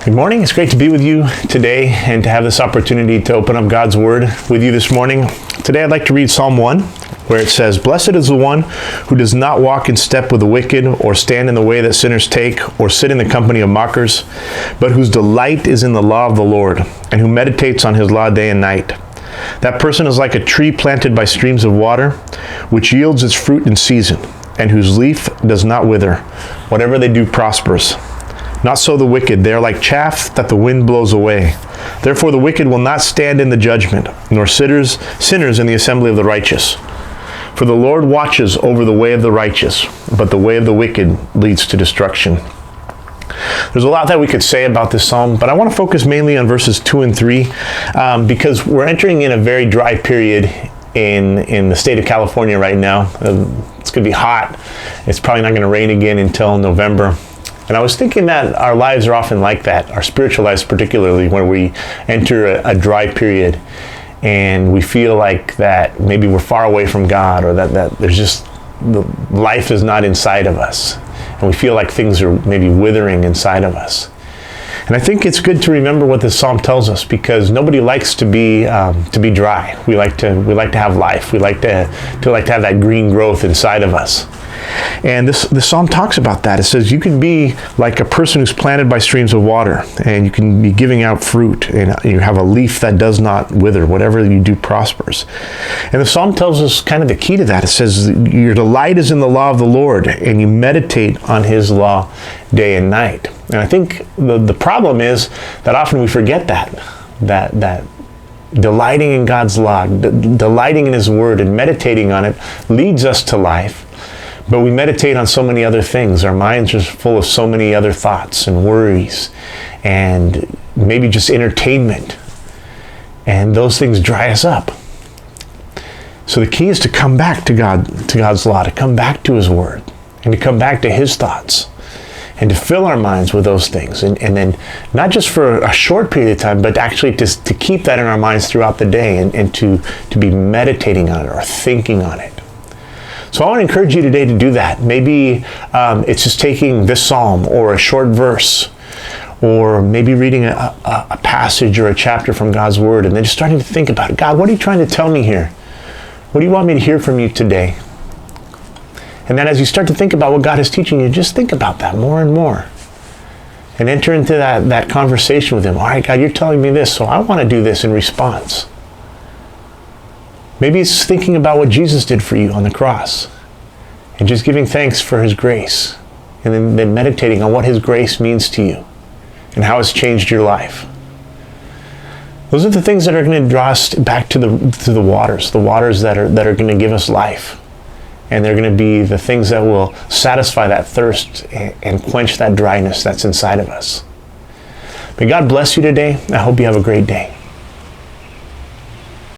Good morning. It's great to be with you today and to have this opportunity to open up God's Word with you this morning. Today I'd like to read Psalm 1, where it says, "Blessed is the one who does not walk in step with the wicked, or stand in the way that sinners take, or sit in the company of mockers, but whose delight is in the law of the Lord, and who meditates on his law day and night. That person is like a tree planted by streams of water, which yields its fruit in season, and whose leaf does not wither. Whatever they do prospers. Not so the wicked. They are like chaff that the wind blows away. Therefore the wicked will not stand in the judgment, nor sinners in the assembly of the righteous. For the Lord watches over the way of the righteous, but the way of the wicked leads to destruction." There's a lot that we could say about this psalm, but I want to focus mainly on verses 2 and 3 because we're entering in a very dry period in the state of California right now. It's going to be hot. It's probably not going to rain again until November. And I was thinking that our lives are often like that, our spiritual lives particularly, when we enter a dry period and we feel like that maybe we're far away from God, or that there's just, the life is not inside of us. And we feel like things are maybe withering inside of us. And I think it's good to remember what this psalm tells us, because nobody likes to be dry. We like to have life. We like to have that green growth inside of us. And this psalm talks about that. It says you can be like a person who's planted by streams of water, and you can be giving out fruit, and you have a leaf that does not wither. Whatever you do prospers. And the psalm tells us kind of the key to that. It says your delight is in the law of the Lord, and you meditate on his law day and night. And I think the problem is that often we forget that delighting in God's law, delighting in his word and meditating on it leads us to life. But we meditate on so many other things. Our minds are full of so many other thoughts and worries and maybe just entertainment. And those things dry us up. So the key is to come back to God's law, to come back to his word, and to come back to his thoughts, and to fill our minds with those things. And then not just for a short period of time, but actually to keep that in our minds throughout the day, and to be meditating on it or thinking on it. So I want to encourage you today to do that. Maybe it's just taking this psalm or a short verse, or maybe reading a passage or a chapter from God's word, and then just starting to think about it. God, what are you trying to tell me here? What do you want me to hear from you today? And then as you start to think about what God is teaching you, just think about that more and more. And enter into that conversation with him. All right, God, you're telling me this, so I want to do this in response. Maybe it's thinking about what Jesus did for you on the cross, and just giving thanks for his grace, and then meditating on what his grace means to you and how it's changed your life. Those are the things that are going to draw us back to the waters that are going to give us life. And they're going to be the things that will satisfy that thirst and quench that dryness that's inside of us. May God bless you today. I hope you have a great day.